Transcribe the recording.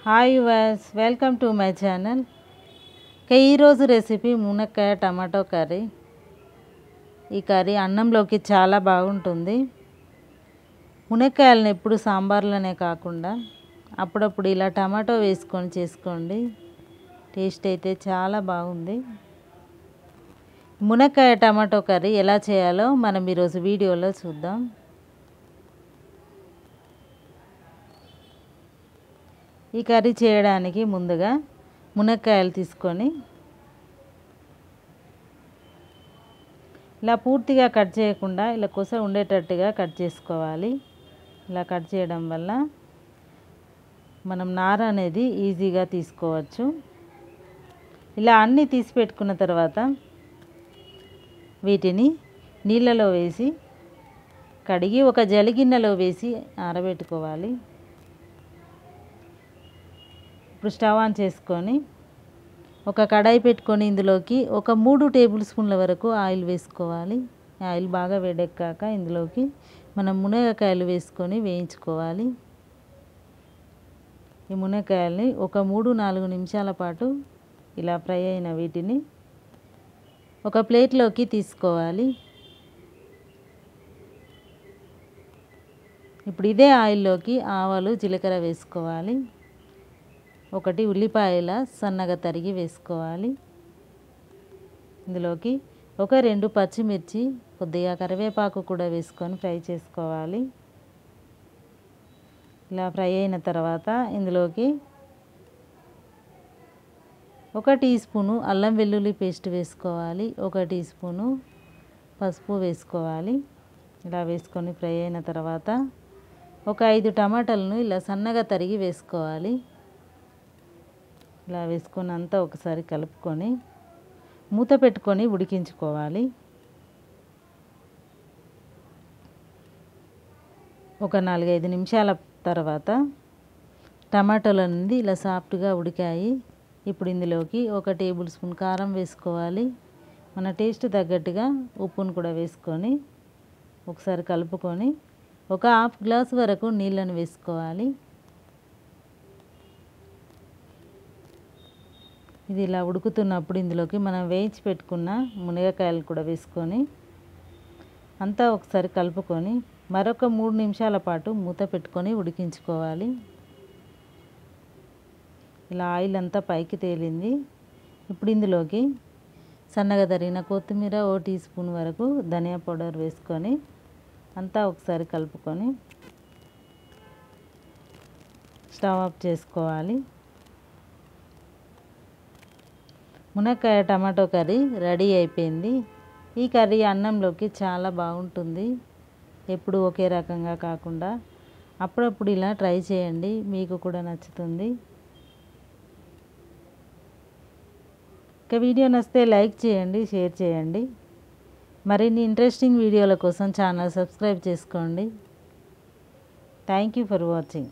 Hi yours, welcome to my channel. ఈరోజు recipe మునక్కాయ tomato curry. ఈ కర్రీ అన్నంలోకి చాలా బాగుంటుంది. మునక్కాయలను ఎప్పుడు సాంబార్లోనే కాకుండా అప్పుడప్పుడు ఇలా టమాటో వేసుకొని చేసుకోండి. టేస్ట్ అయితే చాలా బాగుంది. మునక్కాయ టమాటో కర్రీ ఎలా చేయాలో మనం ఈరోజు వీడియోలో చూద్దాం. ఈ కర్రీ చేయడానికి ముందుగా మునక్కాయలు తీసుకొని ఇలా పూర్తిగా కట్ చేయకుండా ఇలా కొస ఉండేటట్టుగా కట్ చేసుకోవాలి. ఇలా కట్ చేయడం వల్ల మనం నార అనేది ఈజీగా తీసుకోవచ్చు. ఇలా అన్నీ తీసి పెట్టుకున్న తర్వాత వీటిని నీళ్ళలో వేసి కడిగి ఒక జలిగిన్నెలో వేసి ఆరబెట్టుకోవాలి. ఇప్పుడు స్టవ్ ఆన్ చేసుకొని ఒక కడాయి పెట్టుకొని ఇందులోకి ఒక 3 టేబుల్ స్పూన్ల వరకు ఆయిల్ వేసుకోవాలి. ఆయిల్ బాగా వేడెక్కాక ఇందులోకి మనం మునక్కాయలు వేసుకొని వేయించుకోవాలి. ఈ మునక్కాయల్ని ఒక 3-4 నిమిషాల పాటు ఇలా ఫ్రై అయిన వీటిని ఒక ప్లేట్లోకి తీసుకోవాలి. ఇప్పుడు ఇదే ఆయిల్లోకి ఆవాలు జీలకర్ర వేసుకోవాలి. 1 ఉల్లిపాయల సన్నగా తరిగి వేసుకోవాలి. ఇందులోకి ఒక 2 పచ్చిమిర్చి, కొద్దిగా కరివేపాకు కూడా వేసుకొని ఫ్రై చేసుకోవాలి. ఇలా ఫ్రై అయిన తర్వాత ఇందులోకి 1 టీ స్పూను అల్లం వెల్లుల్లి పేస్ట్ వేసుకోవాలి. 1 టీ స్పూను పసుపు వేసుకోవాలి. ఇలా వేసుకొని ఫ్రై అయిన తర్వాత ఒక 5 టమాటాలను ఇలా సన్నగా తరిగి వేసుకోవాలి. ఇలా వేసుకొని అంతా ఒకసారి కలుపుకొని మూత పెట్టుకొని ఉడికించుకోవాలి. ఒక 4-5 నిమిషాల తర్వాత టమాటాలు అనేది ఇలా సాఫ్ట్గా ఉడికాయి. ఇప్పుడు ఇందులోకి 1 టేబుల్ స్పూన్ కారం వేసుకోవాలి. మన టేస్ట్ తగ్గట్టుగా ఉప్పును కూడా వేసుకొని ఒకసారి కలుపుకొని ఒక హాఫ్ గ్లాస్ వరకు నీళ్ళను వేసుకోవాలి. ఇది ఇలా ఉడుకుతున్నప్పుడు ఇందులోకి మనం వేయించి పెట్టుకున్న మునక్కాయలు కూడా వేసుకొని అంతా ఒకసారి కలుపుకొని మరొక 3 నిమిషాల పాటు మూత పెట్టుకొని ఉడికించుకోవాలి. ఇలా ఆయిల్ అంతా పైకి తేలింది. ఇప్పుడు ఇందులోకి సన్నగా తరిగిన కొత్తిమీర 1 టీ స్పూన్ వరకు ధనియా పౌడర్ వేసుకొని అంతా ఒకసారి కలుపుకొని స్టవ్ ఆఫ్ చేసుకోవాలి. మునక్కాయ టమాటో కర్రీ రెడీ అయిపోయింది. ఈ కర్రీ అన్నంలోకి చాలా బాగుంటుంది. ఎప్పుడు ఒకే రకంగా కాకుండా అప్పుడప్పుడు ఇలా ట్రై చేయండి, మీకు కూడా నచ్చుతుంది. ఇక వీడియో నచ్చితే లైక్ చేయండి, షేర్ చేయండి. మరిన్ని ఇంట్రెస్టింగ్ వీడియోల కోసం ఛానల్ సబ్స్క్రైబ్ చేసుకోండి. Thank you for watching.